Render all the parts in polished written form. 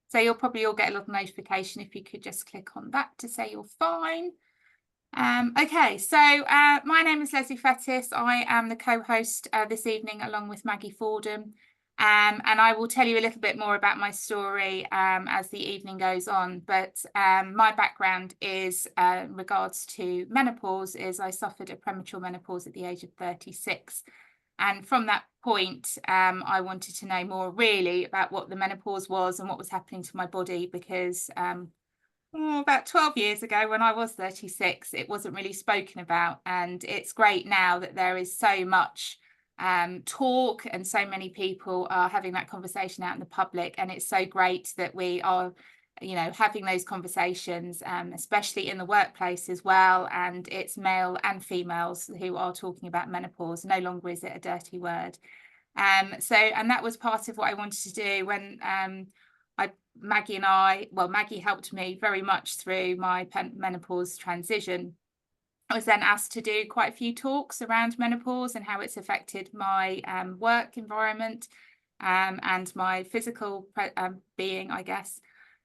So you'll probably all get a little notification if you could just click on that to say you're fine. Okay, so my name is Lesley Fettes. I am the co-host this evening along with Maggie Fordham. And I will tell you a little bit more about my story as the evening goes on. But my background is regards to menopause is I suffered a premature menopause at the age of 36. And from that point, I wanted to know more really about what the menopause was and what was happening to my body, because about 12 years ago when I was 36, it wasn't really spoken about. And it's great now that there is so much talk and so many people are having that conversation out in the public. And it's so great that we are, having those conversations, especially in the workplace as well. And it's male and females who are talking about menopause. No longer is it a dirty word. And that was part of what I wanted to do when Maggie helped me very much through my menopause transition. I was then asked to do quite a few talks around menopause and how it's affected my work environment and my physical being, I guess.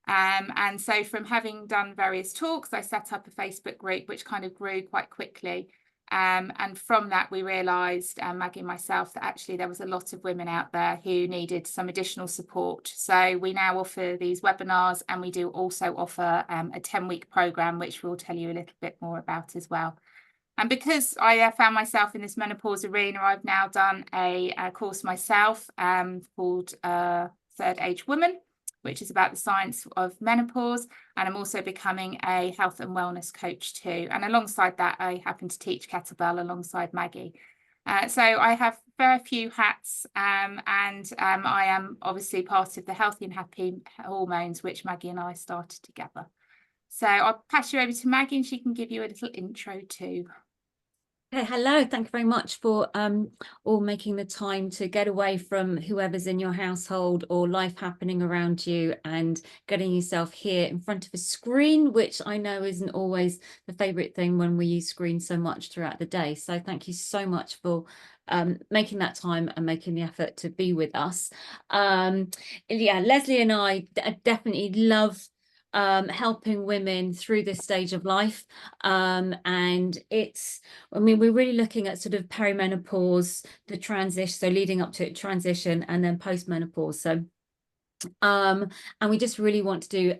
And so from having done various talks, I set up a Facebook group, which kind of grew quite quickly. And from that, we realised, Maggie and myself, that actually there was a lot of women out there who needed some additional support. So we now offer these webinars, and we do also offer a 10-week programme, which we'll tell you a little bit more about as well. And because I found myself in this menopause arena, I've now done a course myself called Third Age Woman, which is about the science of menopause. And I'm also becoming a health and wellness coach too. And alongside that, I happen to teach kettlebell alongside Maggie. So I have very few hats, and I am obviously part of the Healthy and Happy Hormones, which Maggie and I started together. So I'll pass you over to Maggie and she can give you a little intro too. Okay, hello. Thank you very much for all making the time to get away from whoever's in your household or life happening around you and getting yourself here in front of a screen, which I know isn't always the favorite thing when we use screens so much throughout the day. So thank you so much for making that time and making the effort to be with us. Yeah, Lesley and I definitely love helping women through this stage of life, and we're really looking at sort of perimenopause, the transition, so leading up to it, transition, and then postmenopause. So and we just really want to do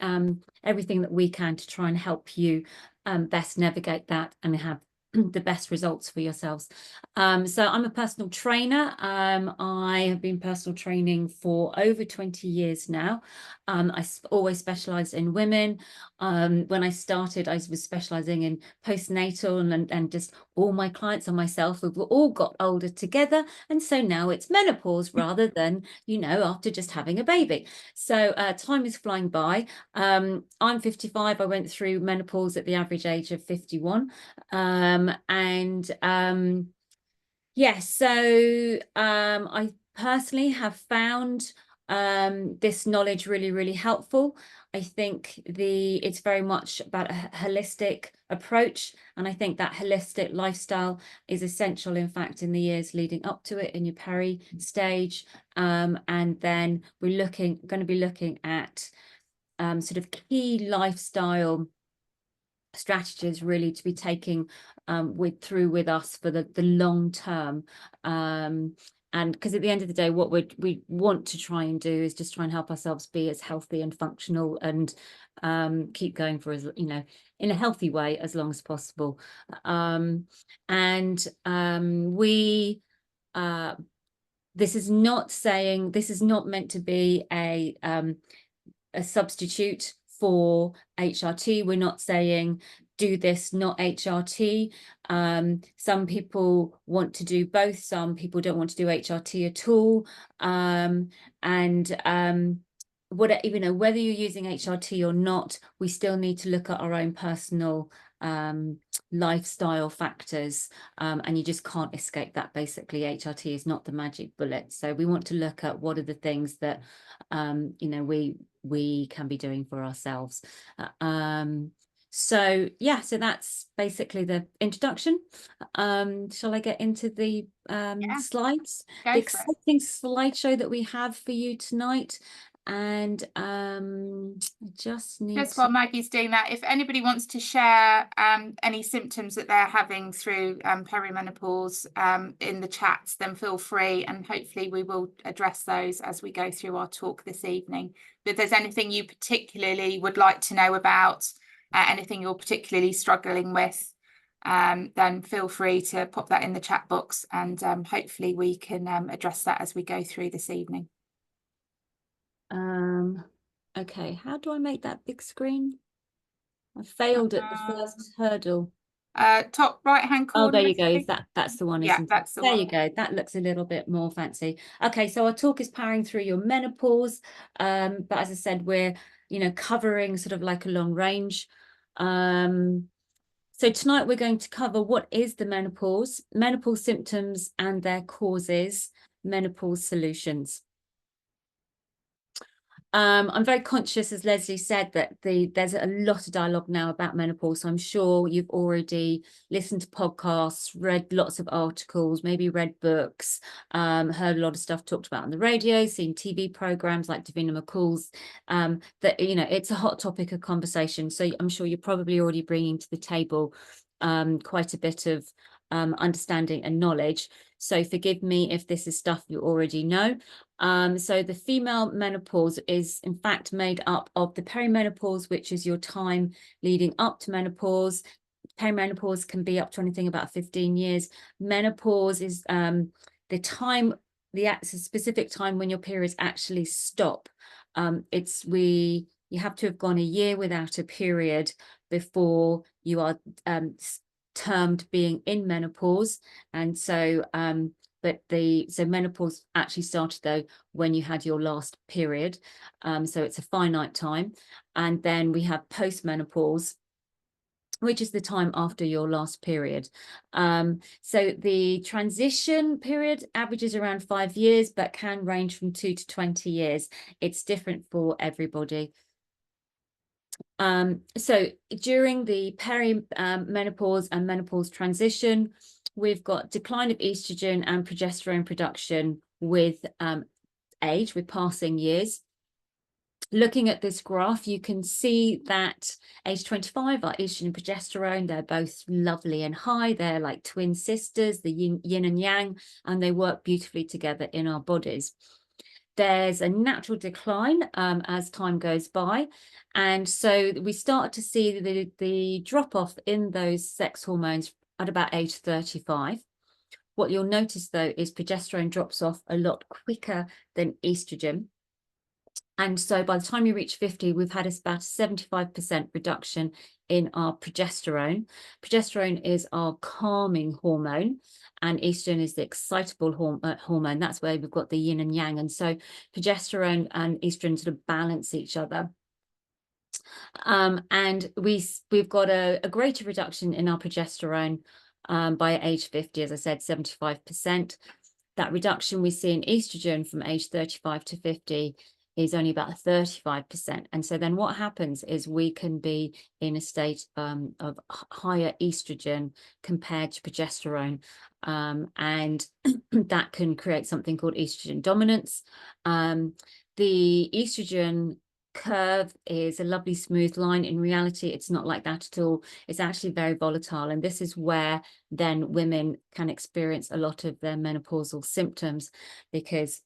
everything that we can to try and help you best navigate that and have the best results for yourselves. So I'm a personal trainer. I have been personal training for over 20 years now. I always specialized in women. When I started, I was specializing in postnatal, and just all my clients and myself, we've all got older together. And so now it's menopause rather than, after just having a baby. So time is flying by. I'm 55. I went through menopause at the average age of 51. Yes, so I personally have found this knowledge really, really helpful. I think it's very much about a holistic approach, and I think that holistic lifestyle is essential, in fact, in the years leading up to it, in your peri stage. And then we're going to be looking at sort of key lifestyle strategies really to be taking through with us for the long term, and because at the end of the day, what we want to try and do is just try and help ourselves be as healthy and functional and keep going for as in a healthy way as long as possible. This is not meant to be a substitute for HRT. We're not saying do this, not HRT. Some people want to do both. Some people don't want to do HRT at all. Whether you're using HRT or not, we still need to look at our own personal lifestyle factors, and you just can't escape that. Basically, HRT is not the magic bullet. So we want to look at what are the things that we can be doing for ourselves. So that's basically the introduction. Shall I get into the slides? The exciting slideshow that we have for you tonight And I just need Just to... while Maggie's doing that, if anybody wants to share any symptoms that they're having through perimenopause in the chats, then feel free, and hopefully we will address those as we go through our talk this evening. But if there's anything you particularly would like to know about, anything you're particularly struggling with, then feel free to pop that in the chat box, and hopefully we can address that as we go through this evening. Okay, how do I make that big screen? I failed at the first hurdle. Top right hand corner. Oh, there you go. That's the one, yeah, isn't that's it? the There one. you go. That looks a little bit more fancy. Okay, so our talk is powering through your menopause. But as I said, we're, you know, covering sort of like a long range. So tonight we're going to cover what is the menopause symptoms and their causes, menopause solutions. I'm very conscious, as Lesley said, that there's a lot of dialogue now about menopause. So I'm sure you've already listened to podcasts, read lots of articles, maybe read books, heard a lot of stuff talked about on the radio, seen TV programs like Davina McCall's, that, you know, it's a hot topic of conversation. So I'm sure you're probably already bringing to the table quite a bit of understanding and knowledge. So forgive me if this is stuff you already know. So the female menopause is in fact made up of the perimenopause, which is your time leading up to menopause. Perimenopause can be up to anything about 15 years. Menopause is the time, the specific time when your periods actually stop. You have to have gone a year without a period before you are termed being in menopause. And so so menopause actually started though when you had your last period, so it's a finite time. And then we have postmenopause, which is the time after your last period. So the transition period averages around 5 years, but can range from 2 to 20 years. It's different for everybody. So during the perimenopause and menopause transition, we've got decline of estrogen and progesterone production with age, with passing years. Looking at this graph, you can see that age 25, our estrogen and progesterone, they're both lovely and high. They're like twin sisters, the yin and yang, and they work beautifully together in our bodies. There's a natural decline as time goes by. And so we start to see the drop-off in those sex hormones at about age 35. What you'll notice, though, is progesterone drops off a lot quicker than estrogen. And so by the time you reach 50, we've had about a 75% reduction in our progesterone. Progesterone is our calming hormone, and estrogen is the excitable hormone. That's where we've got the yin and yang. And so progesterone and estrogen sort of balance each other. And we've got a greater reduction in our progesterone by age 50, as I said, 75%. That reduction we see in estrogen from age 35 to 50 is only about 35%. And so then what happens is we can be in a state of higher estrogen compared to progesterone. And that can create something called estrogen dominance. The estrogen curve is a lovely smooth line. In reality, it's not like that at all. It's actually very volatile. And this is where then women can experience a lot of their menopausal symptoms, because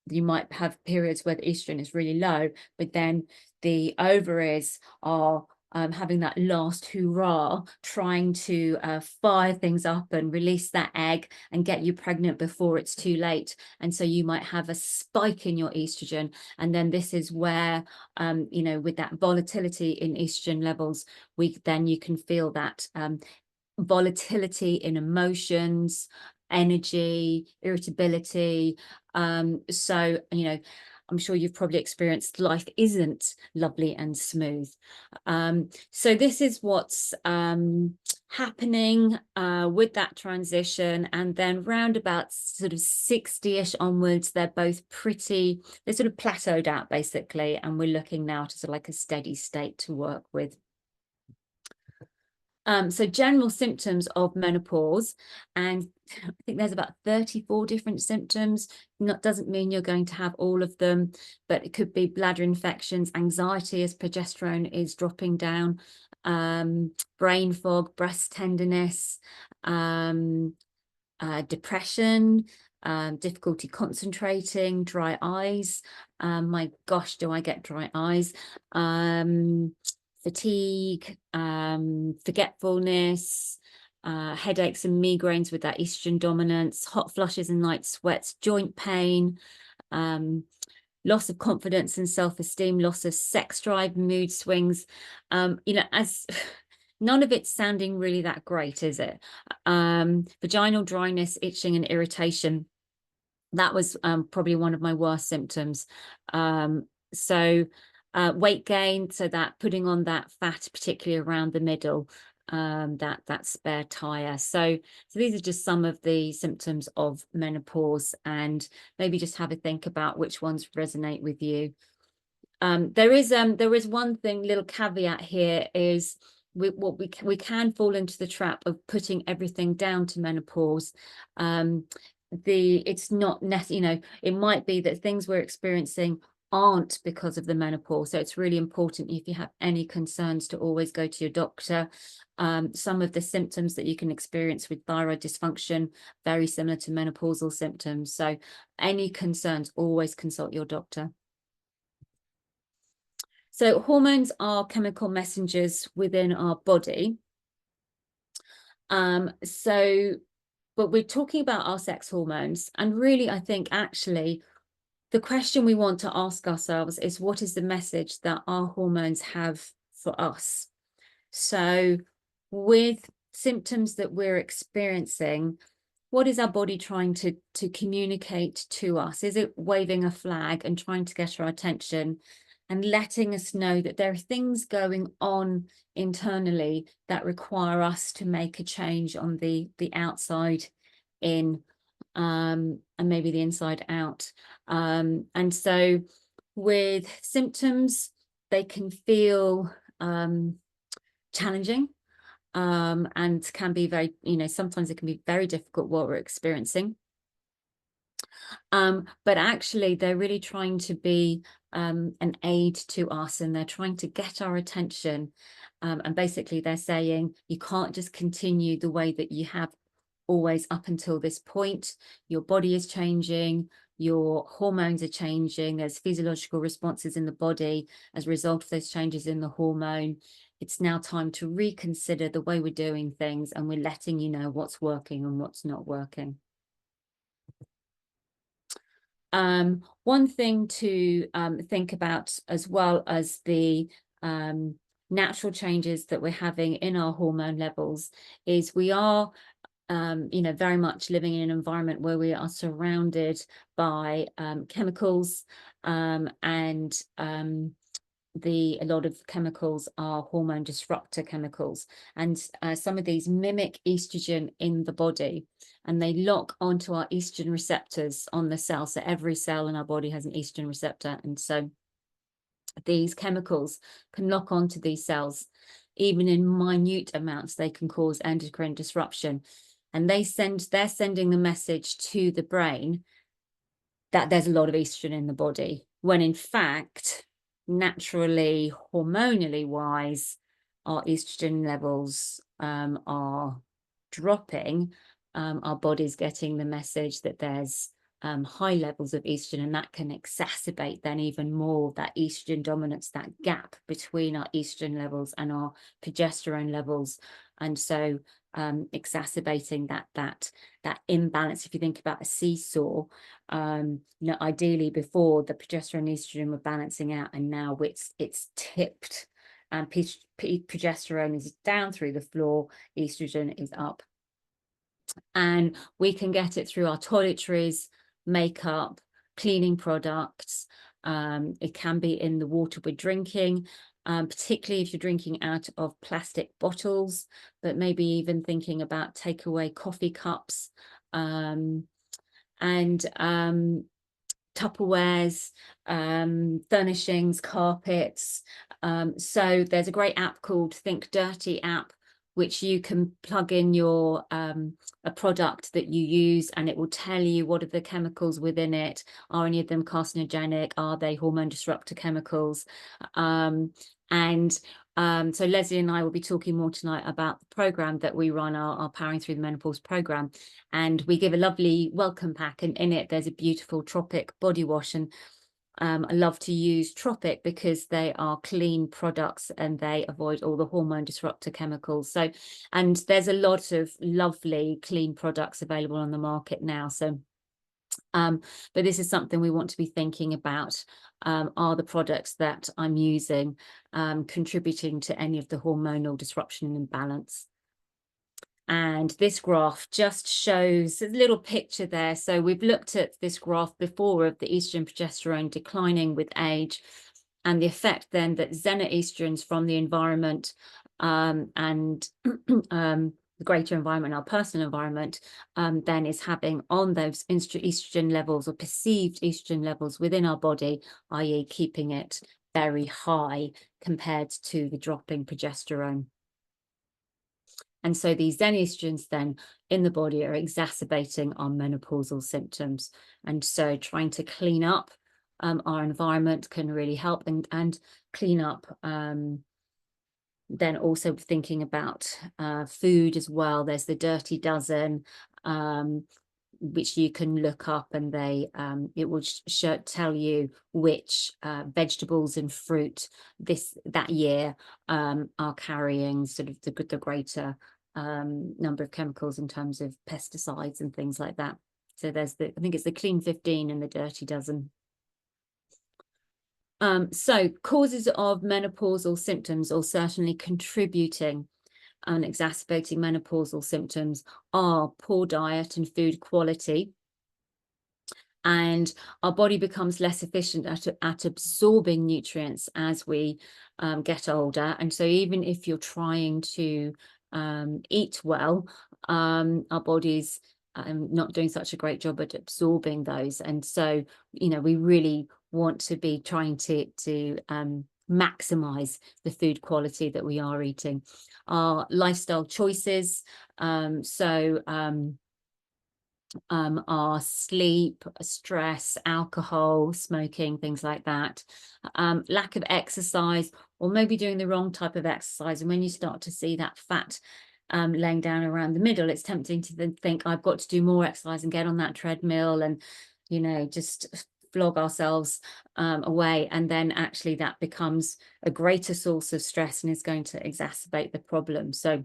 you might have periods where the estrogen is really low, but then the ovaries are having that last hurrah, trying to fire things up and release that egg and get you pregnant before it's too late. And so you might have a spike in your estrogen. And then this is where, you know, with that volatility in estrogen levels, you can feel that volatility in emotions, energy, irritability. So, you know, I'm sure you've probably experienced life isn't lovely and smooth. So this is what's happening with that transition. And then round about sort of 60-ish onwards, they're sort of plateaued out basically. And we're looking now to sort of like a steady state to work with. So general symptoms of menopause, and I think there's about 34 different symptoms. Doesn't mean you're going to have all of them, but it could be bladder infections, anxiety as progesterone is dropping down, brain fog, breast tenderness, depression, difficulty concentrating, dry eyes. My gosh, do I get dry eyes? Fatigue, forgetfulness, headaches and migraines with that estrogen dominance, hot flushes and night sweats, joint pain, loss of confidence and self-esteem, loss of sex drive, mood swings. As none of it's sounding really that great, is it? Vaginal dryness, itching and irritation. That was probably one of my worst symptoms. Weight gain, so that putting on that fat, particularly around the middle, that spare tire. So these are just some of the symptoms of menopause, and maybe just have a think about which ones resonate with you. There is one thing, little caveat here, is we can fall into the trap of putting everything down to menopause. It's not necessarily, it might be that things we're experiencing aren't because of the menopause. So it's really important, if you have any concerns, to always go to your doctor. Some of the symptoms that you can experience with thyroid dysfunction, very similar to menopausal symptoms. So any concerns, always consult your doctor. So hormones are chemical messengers within our body. But we're talking about our sex hormones. And really, I think actually the question we want to ask ourselves is, what is the message that our hormones have for us? So with symptoms that we're experiencing, what is our body trying to communicate to us? Is it waving a flag and trying to get our attention and letting us know that there are things going on internally that require us to make a change on the outside in, and maybe the inside out? And so with symptoms, they can feel challenging, and can be very, sometimes it can be very difficult what we're experiencing. But actually, they're really trying to be an aid to us, and they're trying to get our attention. And basically, they're saying you can't just continue the way that you have always up until this point. Your body is changing, your hormones are changing, there's physiological responses in the body as a result of those changes in the hormone. It's now time to reconsider the way we're doing things, and we're letting you know what's working and what's not working. One thing to think about, as well as the natural changes that we're having in our hormone levels, is we are very much living in an environment where we are surrounded by chemicals, and a lot of chemicals are hormone disruptor chemicals, and some of these mimic estrogen in the body, and they lock onto our estrogen receptors on the cell. So every cell in our body has an estrogen receptor, and so these chemicals can lock onto these cells. Even in minute amounts, they can cause endocrine disruption, and they're sending the message to the brain that there's a lot of estrogen in the body, when in fact, naturally, hormonally wise, our estrogen levels are dropping. Our body's getting the message that there's high levels of estrogen, and that can exacerbate then even more that estrogen dominance, that gap between our estrogen levels and our progesterone levels, and so exacerbating that imbalance. If you think about a seesaw, ideally before, the progesterone and estrogen were balancing out, and now it's tipped, and progesterone is down through the floor, estrogen is up. And we can get it through our toiletries, makeup, cleaning products. It can be in the water we're drinking, particularly if you're drinking out of plastic bottles, but maybe even thinking about takeaway coffee cups, and Tupperwares, furnishings, carpets. So there's a great app called Think Dirty app, which you can plug in your a product that you use, and it will tell you what are the chemicals within it. Are any of them carcinogenic? Are they hormone disruptor chemicals? So Lesley and I will be talking more tonight about the program that we run, our Powering Through the Menopause program, and we give a lovely welcome pack, and in it there's a beautiful Tropic body wash. And I love to use Tropic because they are clean products and they avoid all the hormone disruptor chemicals. So, and there's a lot of lovely clean products available on the market now. So, but this is something we want to be thinking about. Are the products that I'm using contributing to any of the hormonal disruption and imbalance? And this graph just shows a little picture there. So we've looked at this graph before of the estrogen progesterone declining with age, and the effect then that xenoestrogens from the environment and the greater environment, our personal environment, then is having on those estrogen levels or perceived estrogen levels within our body, i.e. keeping it very high compared to the dropping progesterone. And so these xenoestrogens then in the body are exacerbating our menopausal symptoms. And so trying to clean up our environment can really help, and clean up. Then also thinking about food as well. There's the Dirty Dozen, which you can look up, and it will tell you which vegetables and fruit that year are carrying sort of the greater number of chemicals in terms of pesticides and things like that. So there's I think it's the Clean 15 and the Dirty Dozen. So causes of menopausal symptoms, or certainly contributing and exacerbating menopausal symptoms, are poor diet and food quality. And our body becomes less efficient at absorbing nutrients as we get older. And so even if you're trying to eat well, our body's not doing such a great job at absorbing those. And so, we really want to be trying to maximize the food quality that we are eating. Our lifestyle choices, our sleep, stress, alcohol, smoking, things like that, lack of exercise, or maybe doing the wrong type of exercise. And when you start to see that fat laying down around the middle, it's tempting to then think, I've got to do more exercise and get on that treadmill and, just flog ourselves away. And then actually that becomes a greater source of stress and is going to exacerbate the problem. So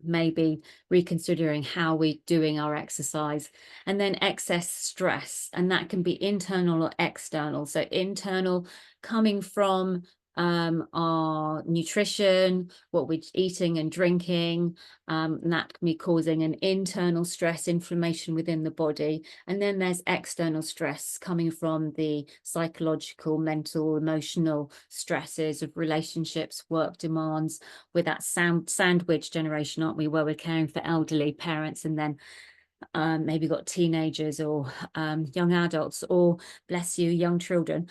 maybe reconsidering how we're doing our exercise. And then excess stress, and that can be internal or external. So internal, coming from our nutrition, what we're eating and drinking, and that can be causing an internal stress, inflammation within the body. And then there's external stress coming from the psychological, mental, emotional stresses of relationships, work demands. With that sandwich generation, aren't we, where we're caring for elderly parents, and then maybe got teenagers or young adults, or bless you, young children.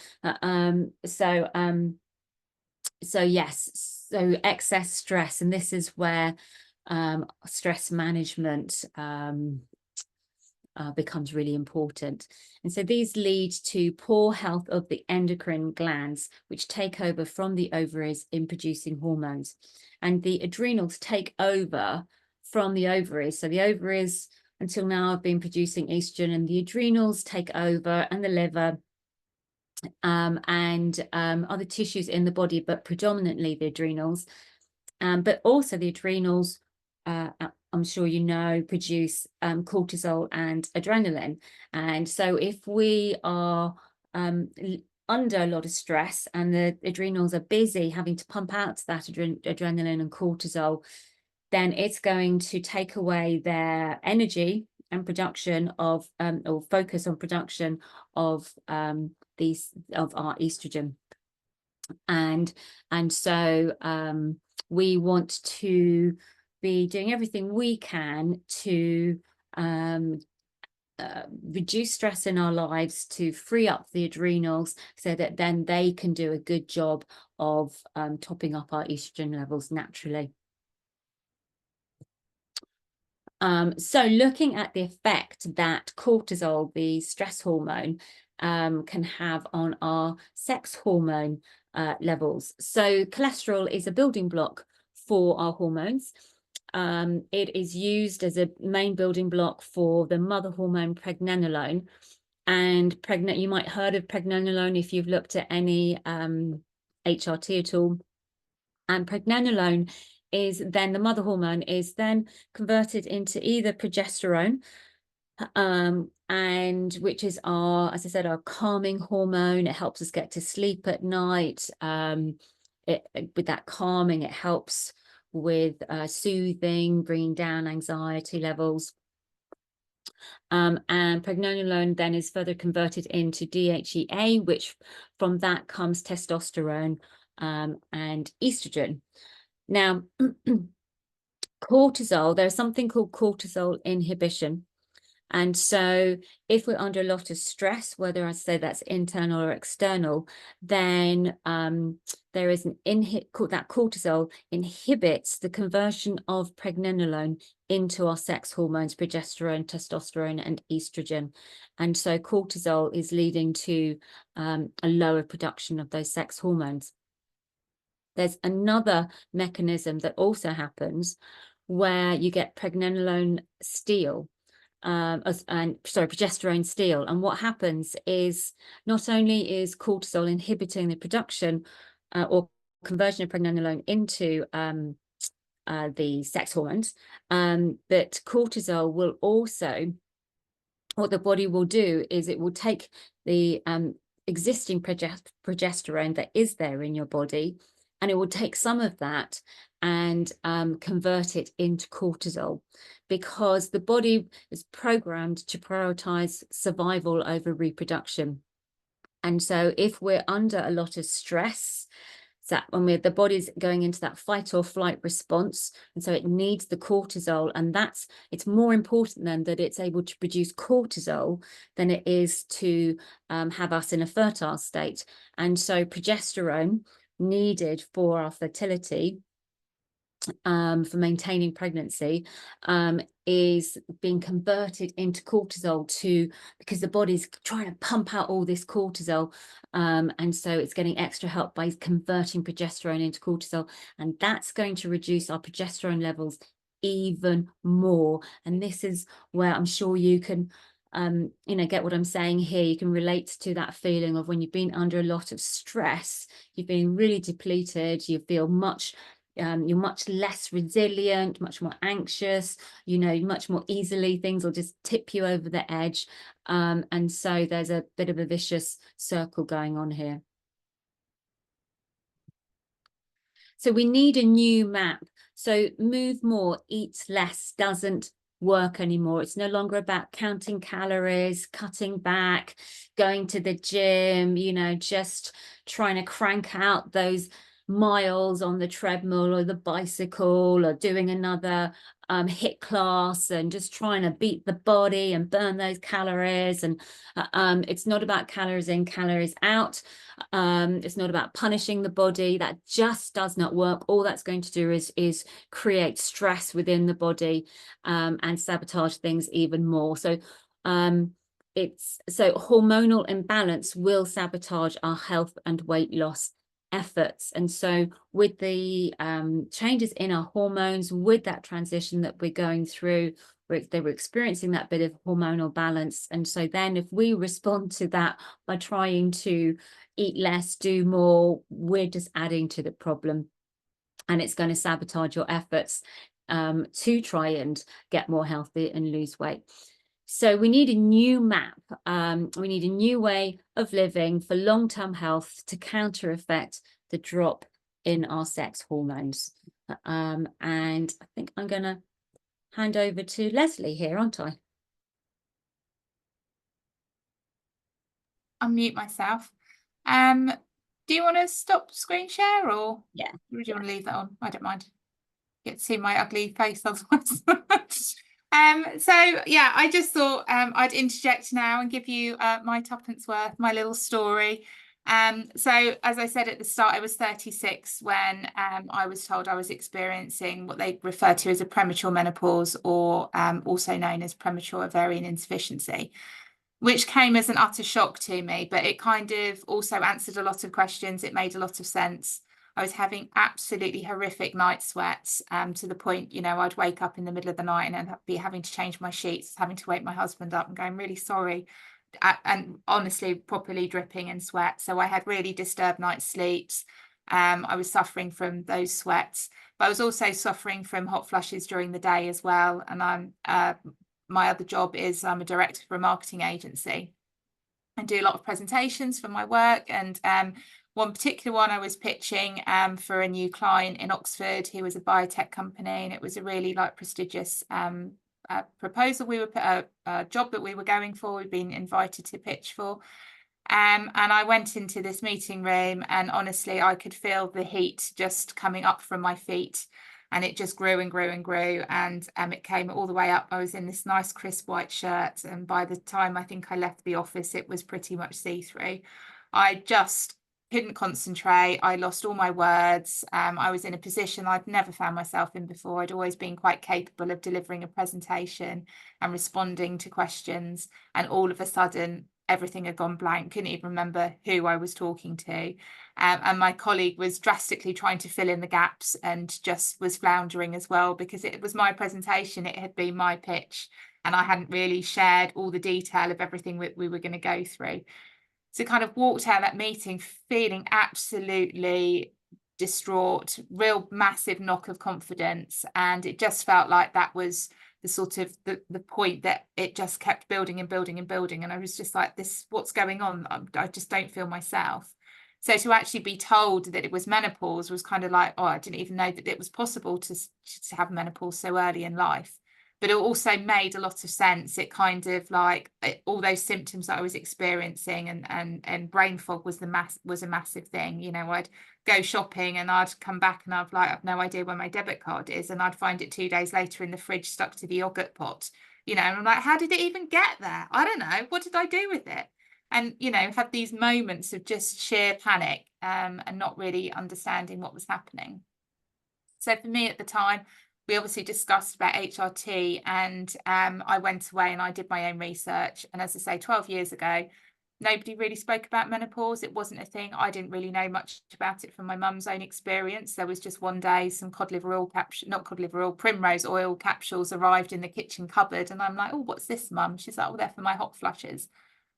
So yes, so excess stress, and this is where stress management becomes really important. And so these lead to poor health of the endocrine glands, which take over from the ovaries in producing hormones. And the adrenals take over from the ovaries. So the ovaries until now have been producing estrogen, and the adrenals take over, and the liver, and other tissues in the body, but predominantly the adrenals. But also the adrenals, I'm sure produce cortisol and adrenaline. And so if we are under a lot of stress and the adrenals are busy having to pump out that adrenaline and cortisol, then it's going to take away their energy and production of or focus on production of our estrogen. And so we want to be doing everything we can to reduce stress in our lives, to free up the adrenals so that then they can do a good job of topping up our estrogen levels naturally. So looking at the effect that cortisol, the stress hormone, can have on our sex hormone levels. So cholesterol is a building block for our hormones. It is used as a main building block for the mother hormone pregnenolone. And you might have heard of pregnenolone if you've looked at any HRT at all. And pregnenolone is then, the mother hormone is then converted into either progesterone, and which is our, as I said, our calming hormone. It helps us get to sleep at night. With that calming, it helps with soothing, bringing down anxiety levels. And pregnenolone then is further converted into DHEA, which from that comes testosterone and estrogen. Now, cortisol, there's something called cortisol inhibition. And so if we're under a lot of stress, whether I say that's internal or external, then there is that cortisol inhibits the conversion of pregnenolone into our sex hormones, progesterone, testosterone, and estrogen. And so cortisol is leading to a lower production of those sex hormones. There's another mechanism that also happens where you get pregnenolone steal. Progesterone steal. And what happens is not only is cortisol inhibiting the production or conversion of pregnenolone into the sex hormones, but cortisol will also, what the body will do is it will take the existing progesterone that is there in your body, and it will take some of that and convert it into cortisol, because the body is programmed to prioritize survival over reproduction. And so if we're under a lot of stress, that when the body's going into that fight or flight response, and so it needs the cortisol, and it's more important then that it's able to produce cortisol than it is to have us in a fertile state. And so progesterone, needed for our fertility, for maintaining pregnancy, is being converted into cortisol because the body's trying to pump out all this cortisol, and so it's getting extra help by converting progesterone into cortisol, and that's going to reduce our progesterone levels even more. And this is where I'm sure you can get what I'm saying here. You can relate to that feeling of when you've been under a lot of stress, you've been really depleted, you feel you're much less resilient, much more anxious, much more easily things will just tip you over the edge. And so there's a bit of a vicious circle going on here. So we need a new map. So move more, eat less doesn't work anymore. It's no longer about counting calories, cutting back, going to the gym, just trying to crank out those miles on the treadmill or the bicycle, or doing another HIIT class and just trying to beat the body and burn those calories. And it's not about calories in, calories out. It's not about punishing the body. That just does not work. All that's going to do is create stress within the body and sabotage things even more. So hormonal imbalance will sabotage our health and weight loss efforts. And so with the changes in our hormones, with that transition that we're going through, they were experiencing that bit of hormonal balance. And so then if we respond to that by trying to eat less, do more, we're just adding to the problem, and it's going to sabotage your efforts to try and get more healthy and lose weight. So we need a new map. We need a new way of living for long-term health to counter effect the drop in our sex hormones. And I think I'm going to hand over to Lesley here, aren't I? Unmute myself. Do you want to stop screen share, or do you want to leave that on? I don't mind. You get to see my ugly face otherwise. So yeah, I just thought I'd interject now and give you my tuppence worth, my little story. So as I said at the start, I was 36 when I was told I was experiencing what they refer to as a premature menopause, or also known as premature ovarian insufficiency, which came as an utter shock to me, but it kind of also answered a lot of questions. It made a lot of sense. I was having absolutely horrific night sweats, to the point, you know, I'd wake up in the middle of the night and I'd be having to change my sheets, having to wake my husband up and go, I'm really sorry. And honestly, properly dripping in sweat. So I had really disturbed night's sleeps. I was suffering from those sweats, but I was also suffering from hot flushes during the day as well. And my other job is I'm a director for a marketing agency. I do a lot of presentations for my work, and one particular one I was pitching for a new client in Oxford who was a biotech company, and it was a really like prestigious proposal we were a job that we were going for, we'd been invited to pitch for. And I went into this meeting room, and honestly, I could feel the heat just coming up from my feet, and it just grew and grew and grew, and it came all the way up. I was in this nice crisp white shirt, and by the time I think I left the office, it was pretty much see-through. I just couldn't concentrate. I lost all my words. I was in a position I'd never found myself in before. I'd always been quite capable of delivering a presentation and responding to questions, and all of a sudden everything had gone blank. Couldn't even remember who I was talking to. And my colleague was drastically trying to fill in the gaps and just was floundering as well, because it was my presentation, it had been my pitch, and I hadn't really shared all the detail of everything we were going to go through. So kind of walked out of that meeting feeling absolutely distraught, real massive knock of confidence. And it just felt like that was the sort of the point that it just kept building and building and building. And I was just like, this, what's going on? I just don't feel myself. So to actually be told that it was menopause was kind of like, oh, I didn't even know that it was possible to have menopause so early in life. But it also made a lot of sense. It kind of like all those symptoms that I was experiencing, and brain fog was a massive thing. You know, I'd go shopping and I'd come back and I've like, I've no idea where my debit card is, and I'd find it 2 days later in the fridge stuck to the yogurt pot. You know, and I'm like, how did it even get there? I don't know. What did I do with it? And, you know, had these moments of just sheer panic, and not really understanding what was happening. So for me at the time, we obviously discussed about HRT, and I went away and I did my own research. And as I say, 12 years ago, nobody really spoke about menopause. It wasn't a thing. I didn't really know much about it from my mum's own experience. There was just one day some primrose oil capsules arrived in the kitchen cupboard. And I'm like, oh, what's this, Mum? She's like, oh, they're for my hot flushes.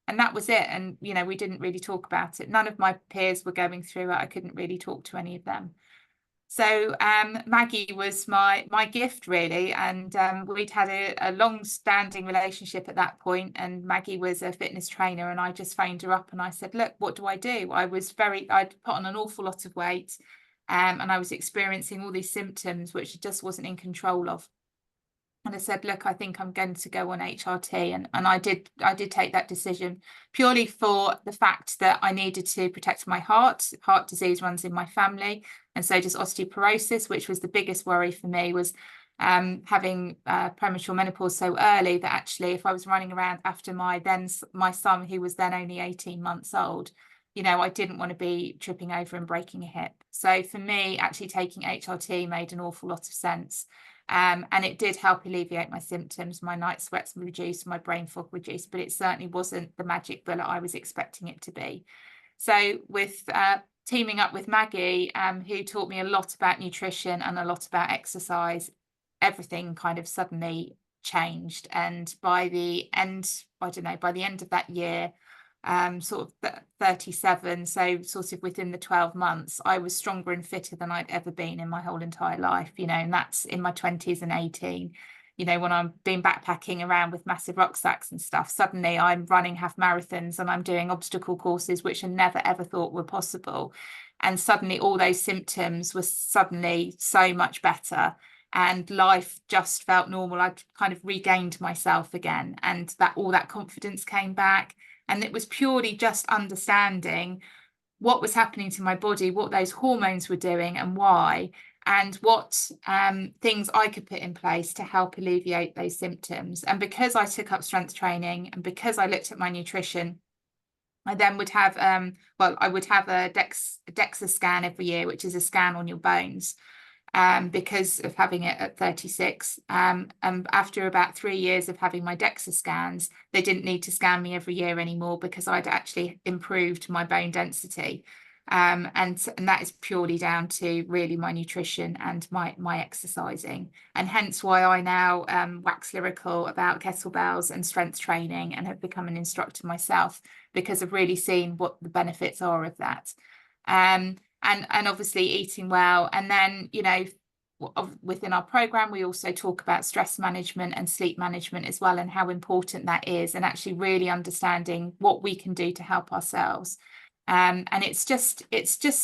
And that was it. And, you know, we didn't really talk about it. None of my peers were going through it. I couldn't really talk to any of them. So Maggie was my gift, really. And we'd had a long-standing relationship at that point. And Maggie was a fitness trainer. And I just phoned her up and I said, look, what do I do? I'd put on an awful lot of weight. And I was experiencing all these symptoms, which I just wasn't in control of. And I said, look, I think I'm going to go on HRT. And I did take that decision purely for the fact that I needed to protect my heart. Heart disease runs in my family. And so does osteoporosis, which was the biggest worry for me, was having premature menopause so early that actually if I was running around after my son, who was then only 18 months old, you know, I didn't want to be tripping over and breaking a hip. So for me, actually taking HRT made an awful lot of sense. And it did help alleviate my symptoms. My night sweats reduced, my brain fog reduced, but it certainly wasn't the magic bullet I was expecting it to be. So with teaming up with Maggie, who taught me a lot about nutrition and a lot about exercise, everything kind of suddenly changed. And by the end, I don't know, by the end of that year, sort of 37, so sort of within the 12 months, I was stronger and fitter than I'd ever been in my whole entire life, you know, and that's in my 20s and 18. You know, when I'm been backpacking around with massive rucksacks and stuff, suddenly I'm running half marathons and I'm doing obstacle courses, which I never ever thought were possible. And suddenly all those symptoms were suddenly so much better. And life just felt normal. I'd kind of regained myself again, and that all that confidence came back. And it was purely just understanding what was happening to my body, what those hormones were doing and why, and what things I could put in place to help alleviate those symptoms. And because I took up strength training and because I looked at my nutrition, I then would have, I would have a DEXA scan every year, which is a scan on your bones, because of having it at 36. And after about 3 years of having my DEXA scans, they didn't need to scan me every year anymore because I'd actually improved my bone density. And that is purely down to really my nutrition and my exercising, and hence why I now wax lyrical about kettlebells and strength training and have become an instructor myself, because I've really seen what the benefits are of that. And obviously eating well. And then, you know, within our program, we also talk about stress management and sleep management as well, and how important that is, and actually really understanding what we can do to help ourselves. And it's just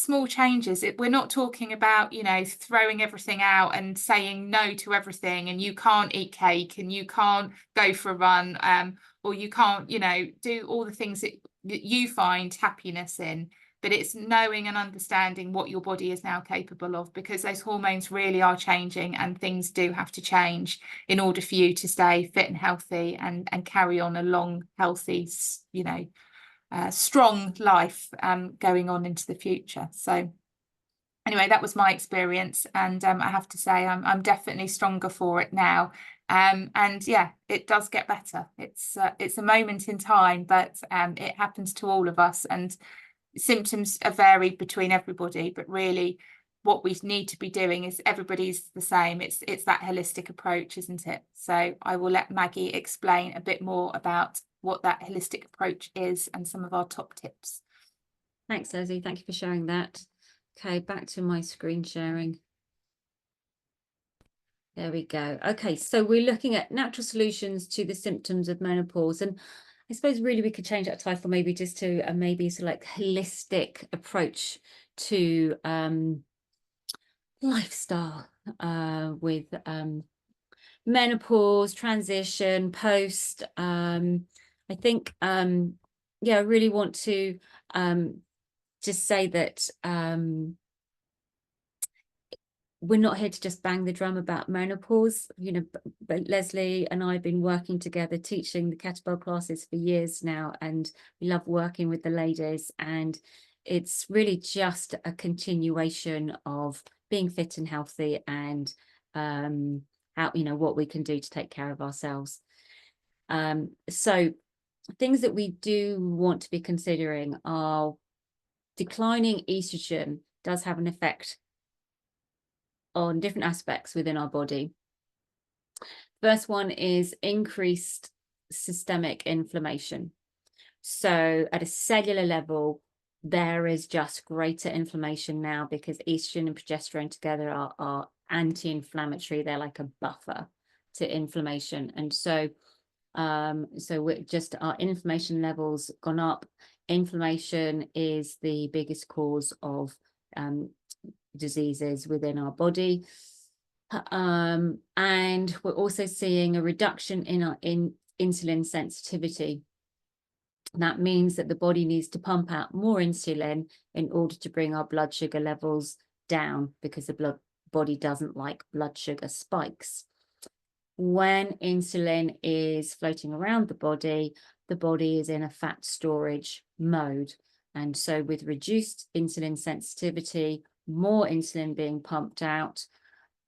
small changes. We're not talking about, you know, throwing everything out and saying no to everything, and you can't eat cake and you can't go for a run, or you can't, you know, do all the things that you find happiness in. But it's knowing and understanding what your body is now capable of, because those hormones really are changing, and things do have to change in order for you to stay fit and healthy and carry on a long, healthy, you know, strong life going on into the future. So anyway, that was my experience, and I have to say I'm definitely stronger for it now. And yeah, it does get better. It's a moment in time, but it happens to all of us, and symptoms are varied between everybody, but really what we need to be doing is everybody's the same. It's that holistic approach, isn't it? So I will let Maggie explain a bit more about what that holistic approach is and some of our top tips. Thanks, Lesley. Thank you for sharing that. Okay, back to my screen sharing. There we go. Okay, so we're looking at natural solutions to the symptoms of menopause, and I suppose really we could change that title maybe just to maybe sort of like holistic approach to lifestyle with menopause, transition, post. I think yeah, I really want to just say that we're not here to just bang the drum about menopause, you know, but Lesley and I have been working together teaching the kettlebell classes for years now, and we love working with the ladies, and it's really just a continuation of being fit and healthy, and how, you know, what we can do to take care of ourselves. So things that we do want to be considering are declining estrogen does have an effect on different aspects within our body. First one is increased systemic inflammation. So at a cellular level, there is just greater inflammation now because estrogen and progesterone together are anti-inflammatory. They're like a buffer to inflammation. And so we're just, our inflammation levels gone up. Inflammation is the biggest cause of diseases within our body, and we're also seeing a reduction in our insulin sensitivity. That means that the body needs to pump out more insulin in order to bring our blood sugar levels down, because the body doesn't like blood sugar spikes. When insulin is floating around the body is in a fat storage mode, and so with reduced insulin sensitivity, more insulin being pumped out,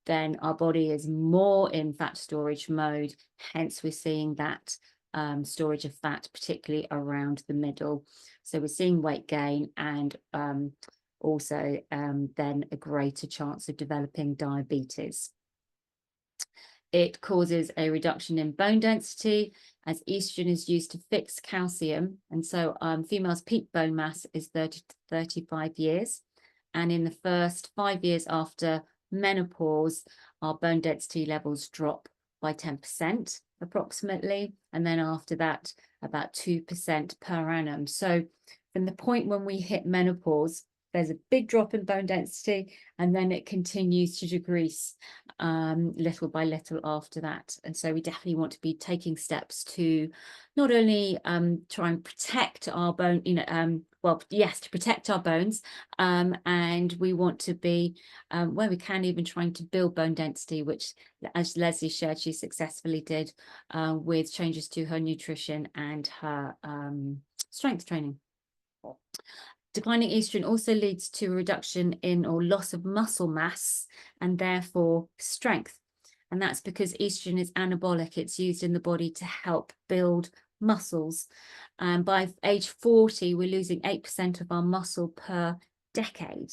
then our body is more in fat storage mode. Hence, we're seeing that storage of fat, particularly around the middle. So we're seeing weight gain, and also then a greater chance of developing diabetes. It causes a reduction in bone density, as estrogen is used to fix calcium. And so females' peak bone mass is 30 to 35 years. And in the first 5 years after menopause, our bone density levels drop by 10% approximately. And then after that, about 2% per annum. So from the point when we hit menopause, there's a big drop in bone density, and then it continues to decrease little by little after that. And so we definitely want to be taking steps to not only try and protect our bone, you know, well, yes, to protect our bones, and we want to be, where we can, even trying to build bone density, which, as Lesley shared, she successfully did with changes to her nutrition and her strength training. Declining estrogen also leads to a reduction in or loss of muscle mass and therefore strength. And that's because estrogen is anabolic. It's used in the body to help build muscles. By age 40, we're losing 8% of our muscle per decade.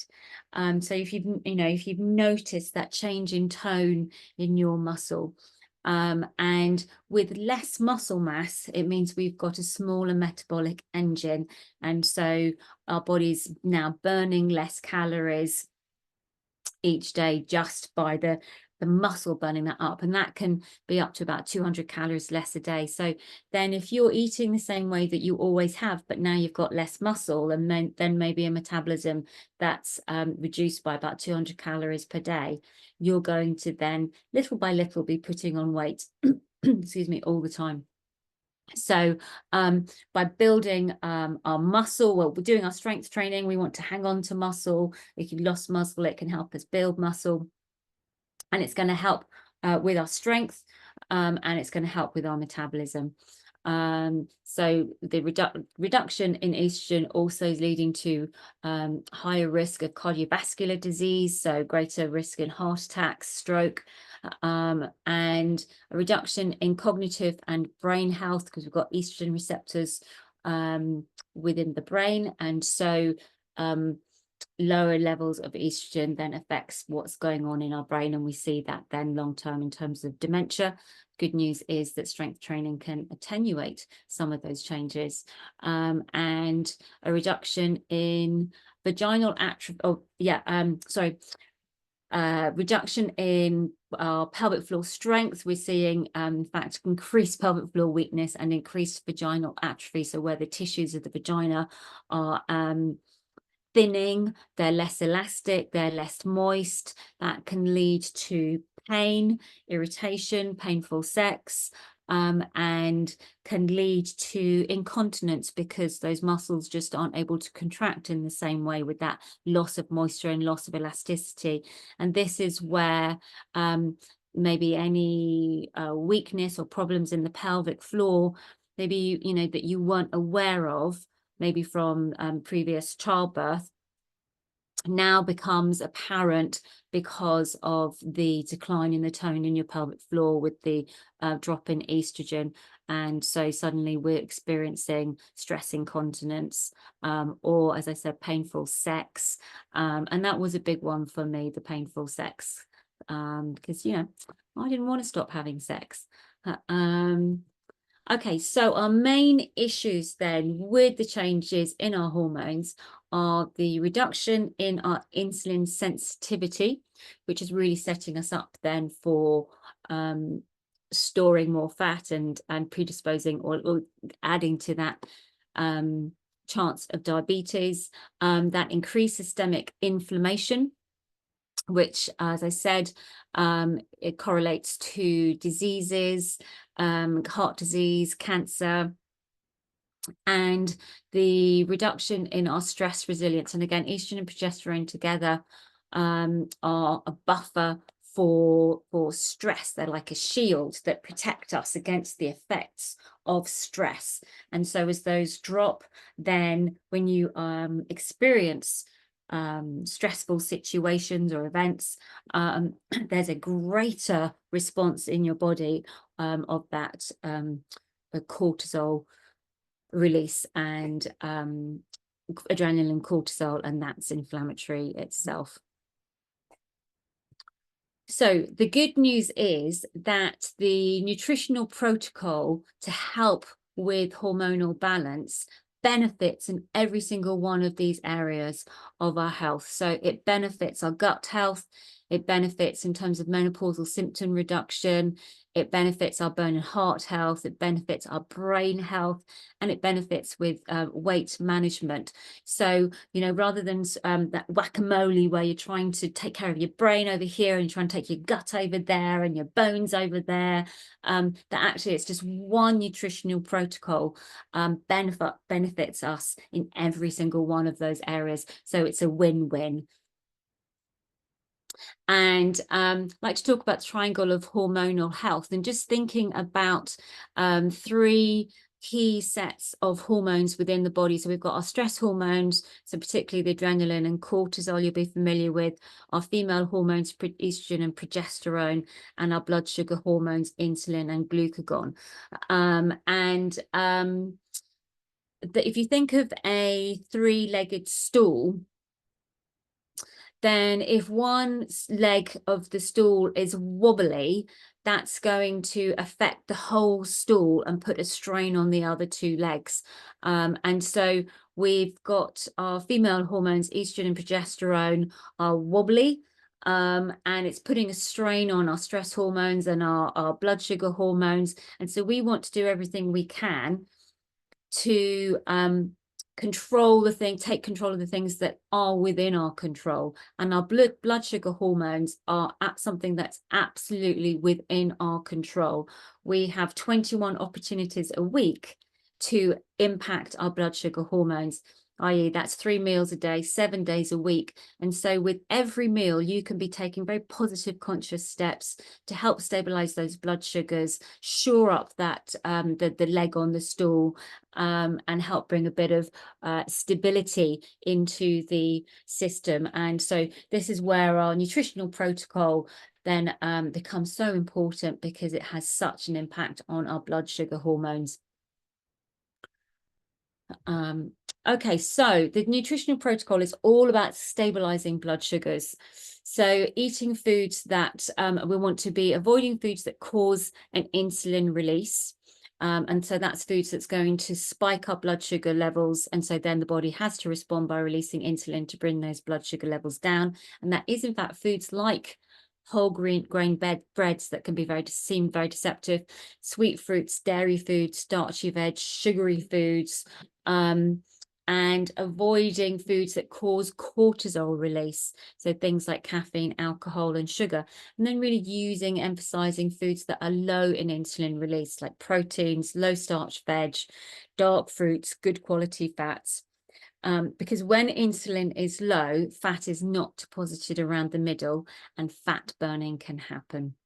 So if you've noticed that change in tone in your muscle, and with less muscle mass, it means we've got a smaller metabolic engine. And so our body's now burning less calories each day just by the muscle burning that up, and that can be up to about 200 calories less a day. So then if you're eating the same way that you always have, but now you've got less muscle, and then maybe a metabolism that's reduced by about 200 calories per day, you're going to then little by little be putting on weight excuse me, all the time. So by building our muscle, well, we're doing our strength training, we want to hang on to muscle. If you've lost muscle, it can help us build muscle, and it's going to help with our strength, and it's going to help with our metabolism. So the reduction in estrogen also is leading to higher risk of cardiovascular disease, so greater risk in heart attacks, stroke, and a reduction in cognitive and brain health, because we've got estrogen receptors within the brain, and so lower levels of estrogen then affects what's going on in our brain, and we see that then long term in terms of dementia. Good news is that strength training can attenuate some of those changes, and a reduction in vaginal atrophy. Reduction in our pelvic floor strength. We're seeing, in fact, increased pelvic floor weakness and increased vaginal atrophy. So where the tissues of the vagina are thinning, they're less elastic, they're less moist. That can lead to pain, irritation, painful sex, and can lead to incontinence, because those muscles just aren't able to contract in the same way with that loss of moisture and loss of elasticity. And this is where maybe any weakness or problems in the pelvic floor, maybe that you weren't aware of, maybe from previous childbirth, now becomes apparent because of the decline in the tone in your pelvic floor with the drop in estrogen. And so suddenly we're experiencing stress incontinence, or, as I said, painful sex. And that was a big one for me, the painful sex, because, I didn't want to stop having sex. Okay, so our main issues then with the changes in our hormones are the reduction in our insulin sensitivity, which is really setting us up then for storing more fat and predisposing or adding to that chance of diabetes. That increased systemic inflammation, which, as I said, it correlates to diseases, heart disease, cancer, and the reduction in our stress resilience. And again, estrogen and progesterone together are a buffer for stress. They're like a shield that protect us against the effects of stress. And so as those drop, then when you experience stressful situations or events, there's a greater response in your body of that cortisol release and adrenaline, cortisol, and that's inflammatory itself. So the good news is that the nutritional protocol to help with hormonal balance benefits in every single one of these areas of our health. So it benefits our gut health, it benefits in terms of menopausal symptom reduction, it benefits our bone and heart health, it benefits our brain health, and it benefits with weight management. So, rather than that whack-a-mole where you're trying to take care of your brain over here and you're trying to take your gut over there and your bones over there, that actually it's just one nutritional protocol benefits us in every single one of those areas. So it's a win-win. And I'd like to talk about the triangle of hormonal health, and just thinking about three key sets of hormones within the body. So we've got our stress hormones, so particularly the adrenaline and cortisol you'll be familiar with, our female hormones, estrogen and progesterone, and our blood sugar hormones, insulin and glucagon. If you think of a three-legged stool, then if one leg of the stool is wobbly, that's going to affect the whole stool and put a strain on the other two legs. And so we've got our female hormones, estrogen and progesterone, are wobbly, and it's putting a strain on our stress hormones and our blood sugar hormones. And so we want to do everything we can to take control of the things that are within our control. And our blood sugar hormones are at something that's absolutely within our control. We have 21 opportunities a week to impact our blood sugar hormones, i.e. that's 3 meals a day, 7 days a week. And so with every meal, you can be taking very positive, conscious steps to help stabilize those blood sugars, shore up that the leg on the stool, and help bring a bit of stability into the system. And so this is where our nutritional protocol then becomes so important, because it has such an impact on our blood sugar hormones. Okay, so the nutritional protocol is all about stabilizing blood sugars. So eating foods that we want to be avoiding foods that cause an insulin release. And so that's foods that's going to spike up blood sugar levels. And so then the body has to respond by releasing insulin to bring those blood sugar levels down. And that is in fact foods like whole grain breads that can be seem very deceptive, sweet fruits, dairy foods, starchy veg, sugary foods, and avoiding foods that cause cortisol release, so things like caffeine, alcohol and sugar. And then really emphasizing foods that are low in insulin release, like proteins, low starch veg, dark fruits, good quality fats. Because when insulin is low, fat is not deposited around the middle and fat burning can happen.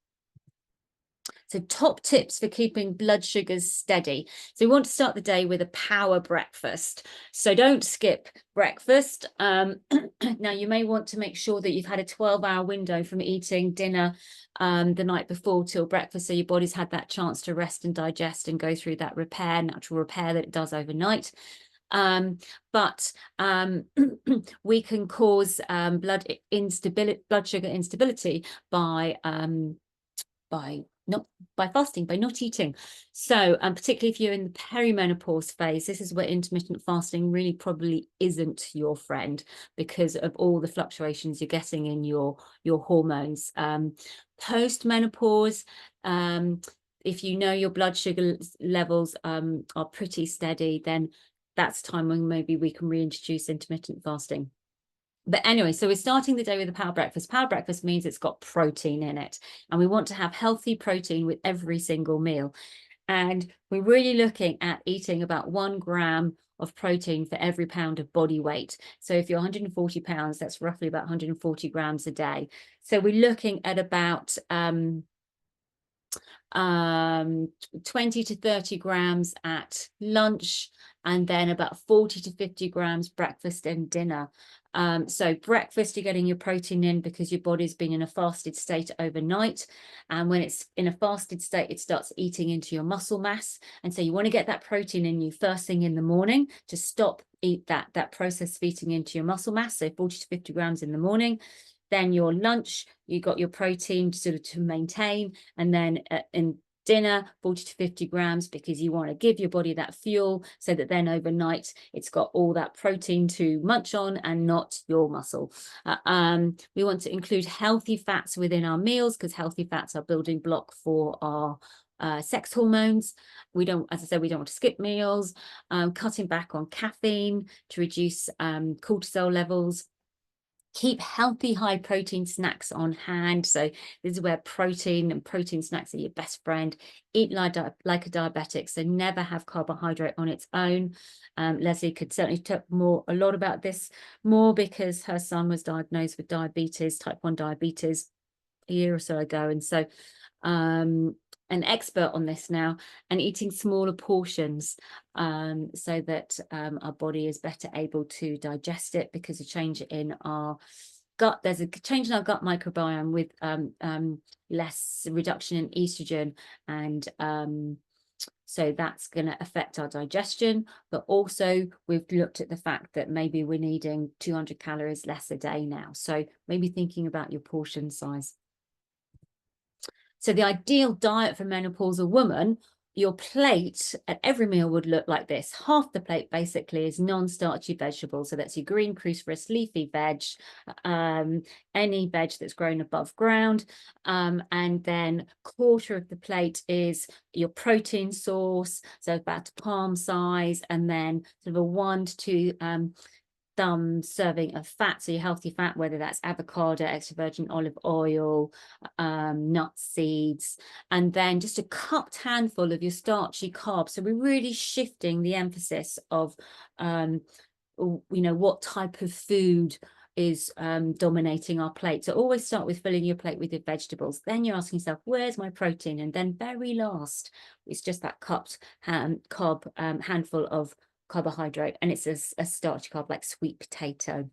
So top tips for keeping blood sugars steady. So we want to start the day with a power breakfast. So don't skip breakfast. Now you may want to make sure that you've had a 12-hour window from eating dinner the night before till breakfast, so your body's had that chance to rest and digest and go through that natural repair that it does overnight. But we can cause blood sugar instability by fasting, by not eating. So particularly if you're in the perimenopause phase, this is where intermittent fasting really probably isn't your friend, because of all the fluctuations you're getting in your hormones. Post-menopause, if you know your blood sugar levels are pretty steady, then that's time when maybe we can reintroduce intermittent fasting. But anyway, so we're starting the day with a power breakfast. Power breakfast means it's got protein in it, and we want to have healthy protein with every single meal. And we're really looking at eating about 1 gram of protein for every pound of body weight. So if you're 140 pounds, that's roughly about 140 grams a day. So we're looking at about 20 to 30 grams at lunch, and then about 40 to 50 grams breakfast and dinner. So breakfast, you're getting your protein in because your body's been in a fasted state overnight. And when it's in a fasted state, it starts eating into your muscle mass. And so you want to get that protein in you first thing in the morning to stop that process feeding into your muscle mass. So 40 to 50 grams in the morning. Then your lunch, you got your protein to maintain. And then in dinner, 40 to 50 grams, because you want to give your body that fuel, so that then overnight it's got all that protein to munch on and not your muscle. We want to include healthy fats within our meals, because healthy fats are building block for our sex hormones. As I said, we don't want to skip meals. Cutting back on caffeine to reduce cortisol levels. Keep healthy high protein snacks on hand. So this is where protein and protein snacks are your best friend. Eat like a diabetic, so never have carbohydrate on its own. Lesley could certainly talk a lot about this more, because her son was diagnosed with diabetes, type 1 diabetes, a year or so ago. And so an expert on this now, and eating smaller portions, so that our body is better able to digest it, because a change in our gut, there's a change in our gut microbiome with less reduction in estrogen, and so that's going to affect our digestion. But also we've looked at the fact that maybe we're needing 200 calories less a day now, so maybe thinking about your portion size. So the ideal diet for menopausal woman, your plate at every meal would look like this. Half the plate basically is non-starchy vegetables. So that's your green cruciferous leafy veg, any veg that's grown above ground. And then quarter of the plate is your protein source, so about palm size, and then sort of a 1 to 2 thumb serving of fat, so your healthy fat, whether that's avocado, extra virgin olive oil, nuts, seeds, and then just a cupped handful of your starchy carbs. So we're really shifting the emphasis of what type of food is dominating our plate. So always start with filling your plate with your vegetables, then you're asking yourself, where's my protein? And then very last, it's just that cupped handful of carbohydrate, and it's a starchy carb like sweet potato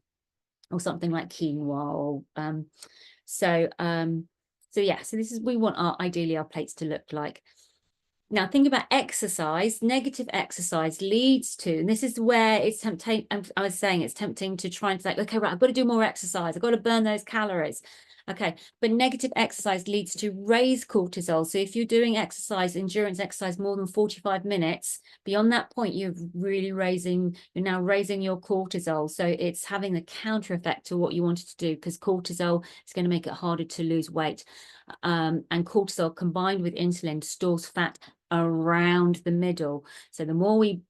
or something like quinoa. Or so yeah, so this is, we want ideally our plates to look like. Now, think about exercise. Negative exercise leads to, and this is where it's tempting. I was saying it's tempting to try and say, okay, right, I've got to do more exercise. I've got to burn those calories. Okay, but negative exercise leads to raised cortisol. So if you're doing exercise, endurance exercise, more than 45 minutes, beyond that point, you're now raising your cortisol. So it's having the counter effect to what you wanted to do, because cortisol is going to make it harder to lose weight. And cortisol combined with insulin stores fat around the middle. So the more we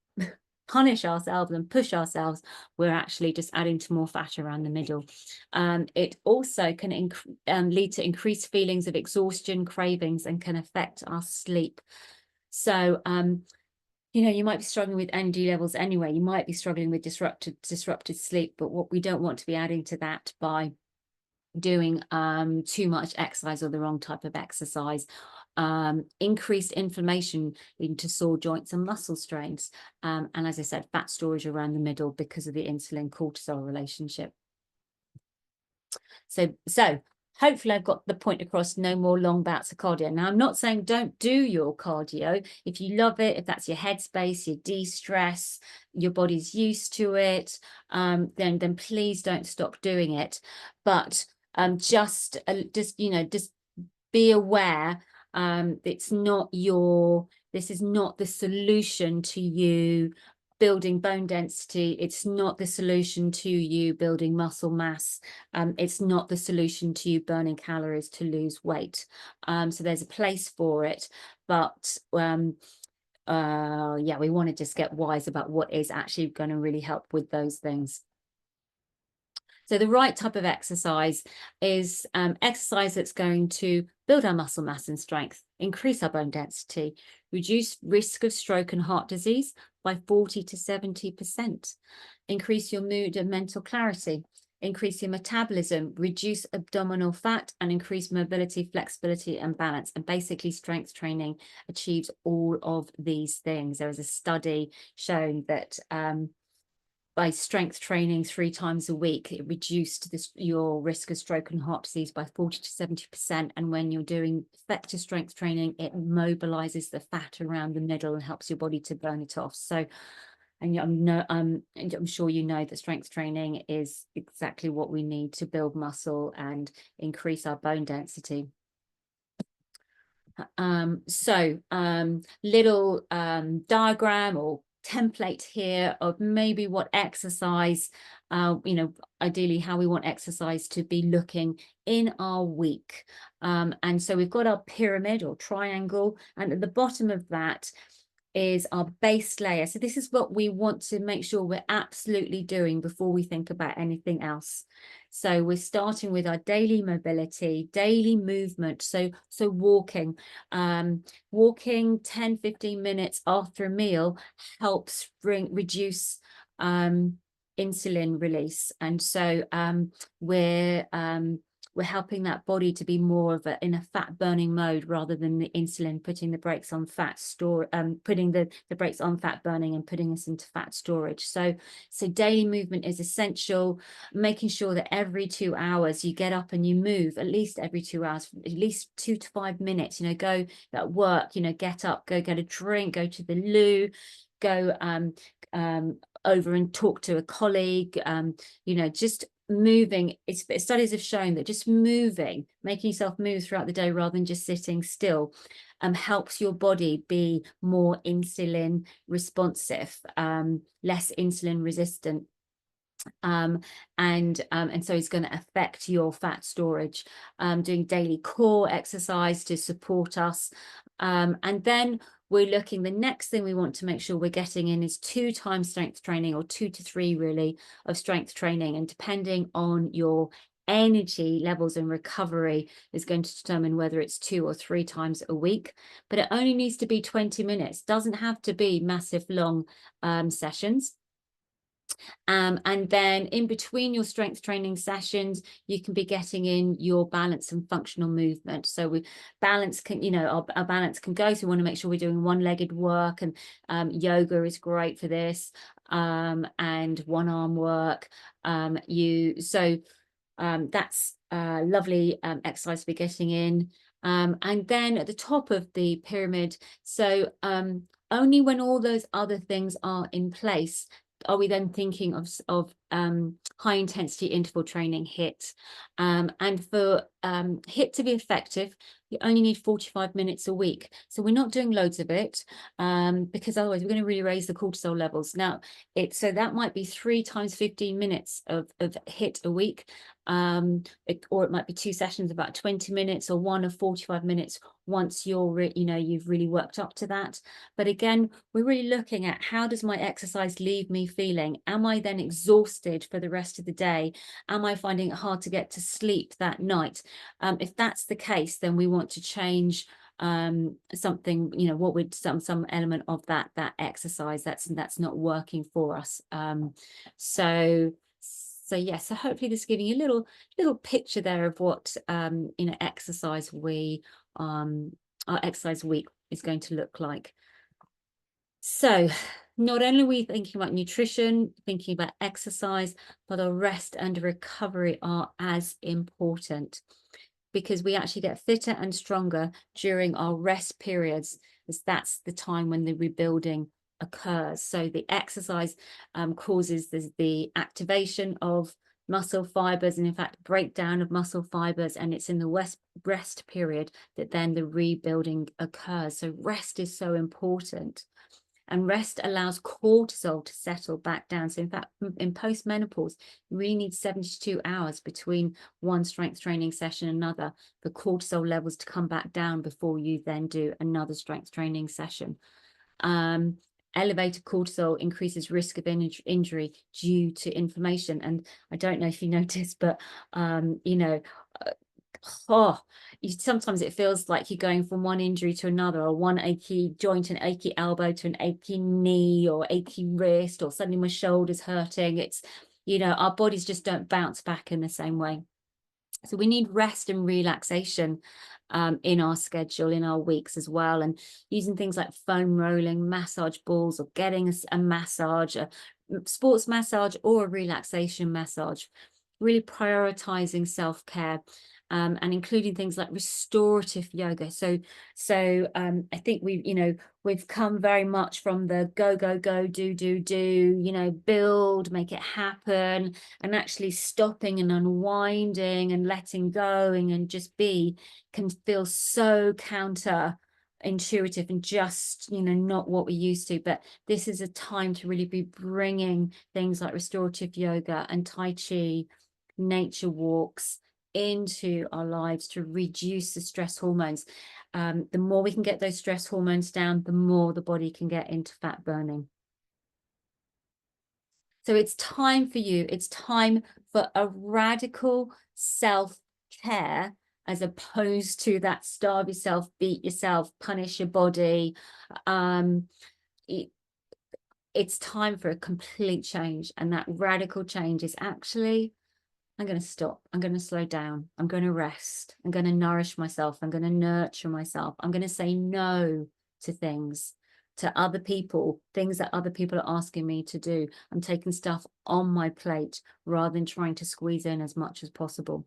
punish ourselves and push ourselves, we're actually just adding to more fat around the middle. It also can lead to increased feelings of exhaustion, cravings, and can affect our sleep. So you might be struggling with energy levels anyway. You might be struggling with disrupted sleep, but what we don't want to be adding to that by doing too much exercise or the wrong type of exercise. Increased inflammation leading to sore joints and muscle strains, and as I said, fat storage around the middle because of the insulin cortisol relationship. So hopefully I've got the point across. No more long bouts of cardio. Now, I'm not saying don't do your cardio. If you love it, if that's your headspace, your de-stress, your body's used to it, then please don't stop doing it. But just be aware, this is not the solution to you building bone density. It's not the solution to you building muscle mass. It's not the solution to you burning calories to lose weight. So there's a place for it, but yeah, we want to just get wise about what is actually going to really help with those things. So the right type of exercise is exercise that's going to build our muscle mass and strength, increase our bone density, reduce risk of stroke and heart disease by 40 to 70%, increase your mood and mental clarity, increase your metabolism, reduce abdominal fat, and increase mobility, flexibility, and balance. And basically, strength training achieves all of these things. There was a study showing that by strength training 3 times a week, it reduced your risk of stroke and heart disease by 40 to 70%. And when you're doing effective strength training, it mobilizes the fat around the middle and helps your body to burn it off. So, and I'm sure you know that strength training is exactly what we need to build muscle and increase our bone density. Little diagram or template here of maybe what exercise, ideally how we want exercise to be looking in our week. And so we've got our pyramid or triangle, and at the bottom of that is our base layer. So this is what we want to make sure we're absolutely doing before we think about anything else. So we're starting with our daily mobility, daily movement. So walking 10-15 minutes after a meal helps reduce insulin release. And so we're we're helping that body to be more of in a fat burning mode, rather than the insulin putting the brakes on fat store, putting the brakes on fat burning and putting us into fat storage. So daily movement is essential, making sure that every 2 hours you get up and you move, at least every 2 hours, at least 2 to 5 minutes, you know, go at work, you know, get up, go get a drink, go to the loo, go over and talk to a colleague, you know, just moving. Studies have shown that just moving, making yourself move throughout the day rather than just sitting still, helps your body be more insulin responsive, less insulin resistant. And so it's going to affect your fat storage. Doing daily core exercise to support us, and then we're looking, the next thing we want to make sure we're getting in is 2 times strength training, or 2 to 3 really, of strength training, and depending on your energy levels and recovery is going to determine whether it's 2 or 3 times a week. But it only needs to be 20 minutes, doesn't have to be massive long sessions. And then in between your strength training sessions, you can be getting in your balance and functional movement. So we balance can, you know, our balance can go. So we want to make sure we're doing one-legged work, and yoga is great for this, and one-arm work. That's lovely exercise to be getting in. And then at the top of the pyramid, so only when all those other things are in place are we then thinking of high intensity interval training, HIIT. And for HIIT to be effective, you only need 45 minutes a week. So we're not doing loads of it, because otherwise we're going to really raise the cortisol levels. Now, so that might be 3 times 15 minutes of HIIT a week, or it might be 2 sessions about 20 minutes, or 1 of 45 minutes once you're, you know, you've really worked up to that. But again, we're really looking at, how does my exercise leave me feeling? Am I then exhausted for the rest of the day? Am I finding it hard to get to sleep that night? If that's the case, then we want to change something, you know, what would some element of that exercise that's not working for us. So yeah, so hopefully this is giving you a little picture there of what you know, exercise our exercise week is going to look like. So not only are we thinking about nutrition, thinking about exercise, but our rest and recovery are as important, because we actually get fitter and stronger during our rest periods, as that's the time when the rebuilding occurs. So the exercise causes the activation of muscle fibers, and in fact breakdown of muscle fibers, and it's in the rest period that then the rebuilding occurs. So rest is so important, and rest allows cortisol to settle back down. So in fact, in post-menopause, you really need 72 hours between one strength training session and another for cortisol levels to come back down before you then do another strength training session. Elevated cortisol increases risk of injury due to inflammation. And I don't know if you noticed, but you know, sometimes it feels like you're going from one injury to another, or one achy joint, an achy elbow to an achy knee, or achy wrist, or suddenly my shoulder's hurting. It's, you know, our bodies just don't bounce back in the same way. So we need rest and relaxation in our schedule, in our weeks as well, and using things like foam rolling, massage balls, or getting a massage, a sports massage or a relaxation massage, really prioritizing self-care. And including things like restorative yoga. So I think we've come very much from the go, do, you know, build, make it happen, and actually stopping and unwinding and letting go and just be can feel so counterintuitive and just, you know, not what we're used to. But this is a time to really be bringing things like restorative yoga and Tai Chi, nature walks into our lives to reduce the stress hormones. The more we can get those stress hormones down, the more the body can get into fat burning. So it's time for you. It's time for a radical self-care, as opposed to that starve yourself, beat yourself, punish your body. It's time for a complete change, and that radical change is actually I'm going to stop. I'm going to slow down. I'm going to rest. I'm going to nourish myself. I'm going to nurture myself. I'm going to say no to things, to other people, things that other people are asking me to do. I'm taking stuff on my plate rather than trying to squeeze in as much as possible.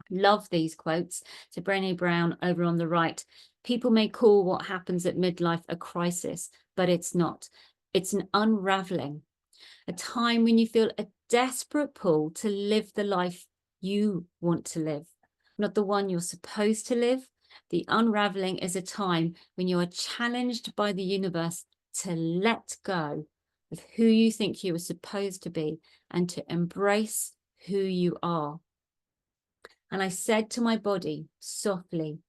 Love these quotes. So Brené Brown over on the right, people may call what happens at midlife a crisis, but it's not. It's an unraveling, a time when you feel a desperate pull to live the life you want to live, not the one you're supposed to live. The unraveling is a time when you are challenged by the universe to let go of who you think you are supposed to be and to embrace who you are. And I said to my body softly,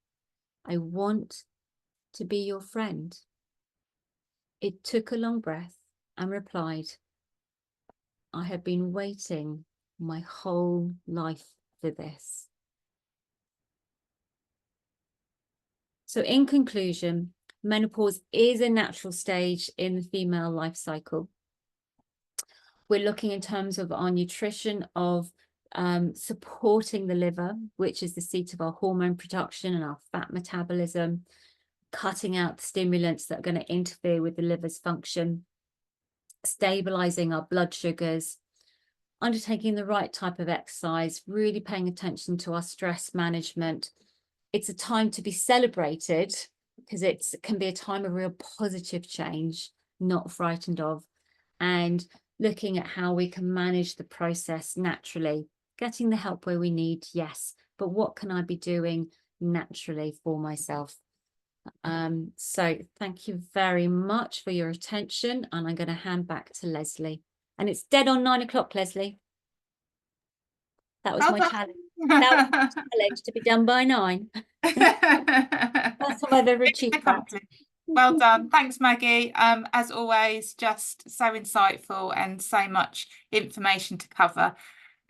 I want to be your friend. It took a long breath and replied, I have been waiting my whole life for this. So in conclusion, menopause is a natural stage in the female life cycle. We're looking in terms of our nutrition, of supporting the liver, which is the seat of our hormone production and our fat metabolism, cutting out the stimulants that are going to interfere with the liver's function, stabilizing our blood sugars, undertaking the right type of exercise, really paying attention to our stress management. It's a time to be celebrated because it can be a time of real positive change, not frightened of, and looking at how we can manage the process naturally, getting the help where we need, yes, but what can I be doing naturally for myself? So thank you very much for your attention, and I'm going to hand back to Lesley. And it's dead on 9 o'clock, Lesley. That was my challenge. That was my challenge, to be done by 9. That's what I've ever achieved. Well done. Thanks, Maggie. As always, just so insightful and so much information to cover.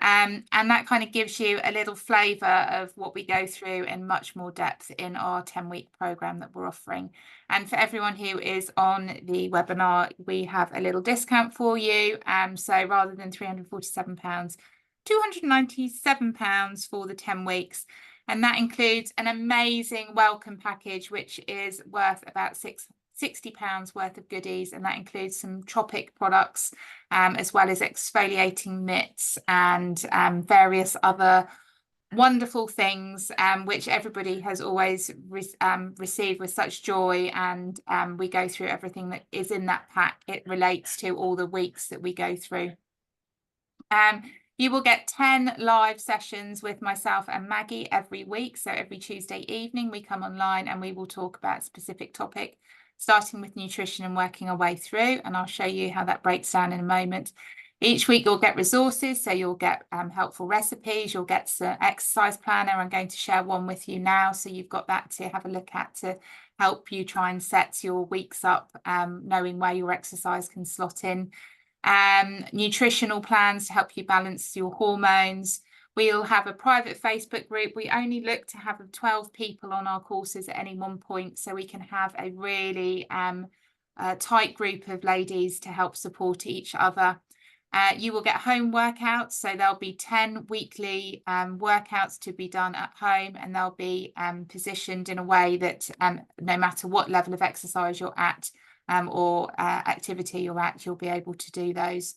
And that kind of gives you a little flavour of what we go through in much more depth in our 10-week programme that we're offering. And for everyone who is on the webinar, we have a little discount for you. So rather than £347, £297 for the 10 weeks. And that includes an amazing welcome package, which is worth about £60 worth of goodies, and that includes some Tropic products, as well as exfoliating mitts and various other wonderful things, which everybody has always received with such joy. And we go through everything that is in that pack. It relates to all the weeks that we go through. You will get 10 live sessions with myself and Maggie every week. So every Tuesday evening, we come online and we will talk about a specific topic, starting with nutrition and working our way through. And I'll show you how that breaks down in a moment. Each week you'll get resources. So you'll get helpful recipes. You'll get an exercise planner. I'm going to share one with you now. So you've got that to have a look at to help you try and set your weeks up, knowing where your exercise can slot in. Nutritional plans to help you balance your hormones. We'll have a private Facebook group. We only look to have 12 people on our courses at any one point, so we can have a really tight group of ladies to help support each other. You will get home workouts, so there'll be 10 weekly workouts to be done at home, and they'll be positioned in a way that no matter what level of exercise you're at, or activity you're at, you'll be able to do those.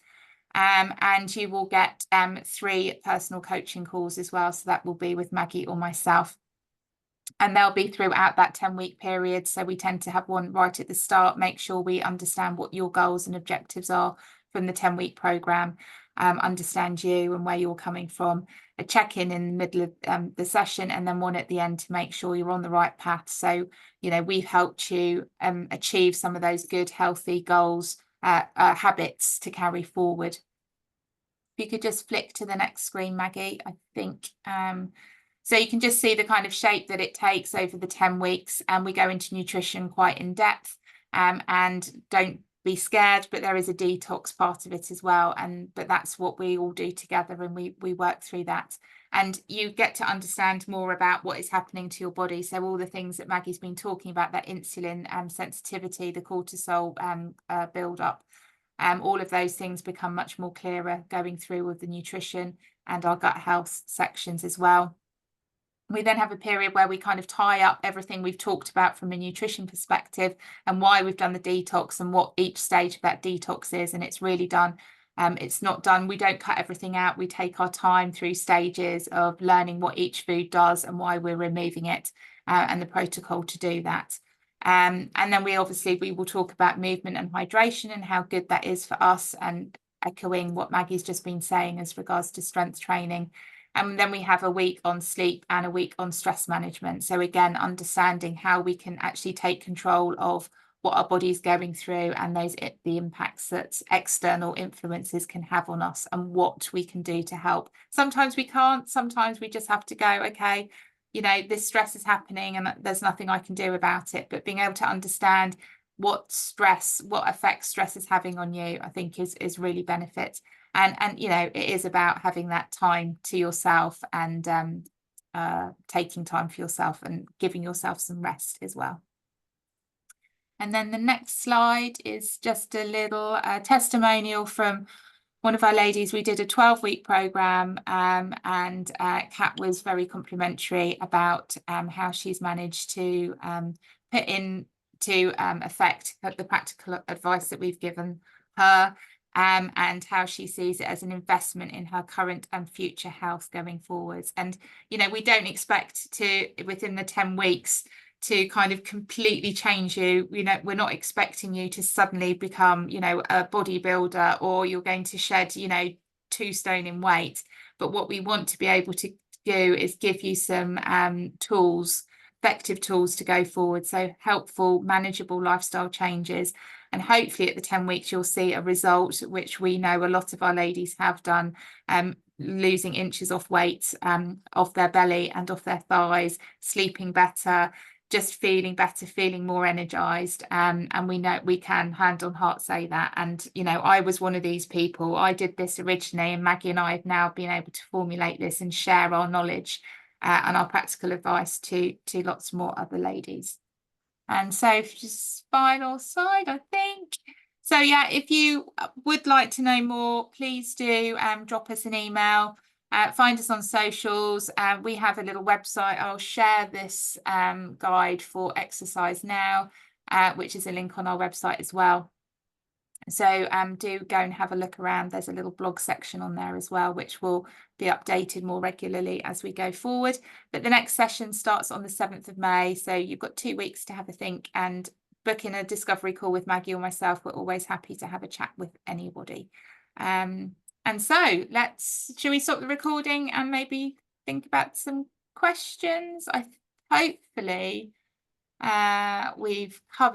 And you will get 3 personal coaching calls as well. So that will be with Maggie or myself. And they'll be throughout that 10-week period. So we tend to have one right at the start, make sure we understand what your goals and objectives are from the 10-week programme, understand you and where you're coming from, a check-in in the middle of the session, and then one at the end to make sure you're on the right path. So, you know, we've helped you achieve some of those good, healthy goals, habits to carry forward. If you could just flick to the next screen, Maggie, I think. So you can just see the kind of shape that it takes over the 10 weeks, and we go into nutrition quite in depth, and don't be scared, but there is a detox part of it as well. But that's what we all do together, and we work through that. And you get to understand more about what is happening to your body. So all the things that Maggie's been talking about, that insulin sensitivity, the cortisol build up, all of those things become much more clearer going through with the nutrition. and our gut health sections as well. We then have a period where we kind of tie up everything we've talked about from a nutrition perspective and why we've done the detox and what each stage of that detox is. And it's really done. It's not done. We don't cut everything out. We take our time through stages of learning what each food does and why we're removing it, and the protocol to do that. And then we will talk about movement and hydration and how good that is for us, and echoing what Maggie's just been saying as regards to strength training. And then we have a week on sleep and a week on stress management. So again, understanding how we can actually take control of what our body's going through and the impacts that external influences can have on us and what we can do to help. Sometimes we can't, sometimes we just have to go, okay, this stress is happening and there's nothing I can do about it. But being able to understand what effects stress is having on you, I think is really benefit. And it is about having that time to yourself and taking time for yourself and giving yourself some rest as well. And then the next slide is just a little testimonial from one of our ladies. We did a 12-week program, and Kat was very complimentary about how she's managed to put into effect the practical advice that we've given her, and how she sees it as an investment in her current and future health going forwards. And we don't expect to, within the 10 weeks, to kind of completely change you. We're not expecting you to suddenly become a bodybuilder, or you're going to shed 2 stone in weight. But what we want to be able to do is give you some effective tools to go forward. So helpful, manageable lifestyle changes. And hopefully at the 10 weeks, you'll see a result, which we know a lot of our ladies have done, losing inches off weight, off their belly and off their thighs, sleeping better, just feeling better, feeling more energized. And we know we can hand on heart say that. And, I was one of these people. I did this originally, and Maggie and I have now been able to formulate this and share our knowledge and our practical advice to lots more other ladies. And so just final slide, I think. So yeah, if you would like to know more, please do drop us an email. Find us on socials. We have a little website. I'll share this guide for Exercise Now, which is a link on our website as well. So do go and have a look around. There's a little blog section on there as well, which will be updated more regularly as we go forward. But the next session starts on the 7th of May. So you've got 2 weeks to have a think and book in a discovery call with Maggie or myself. We're always happy to have a chat with anybody. And so shall we stop the recording and maybe think about some questions? Hopefully we've covered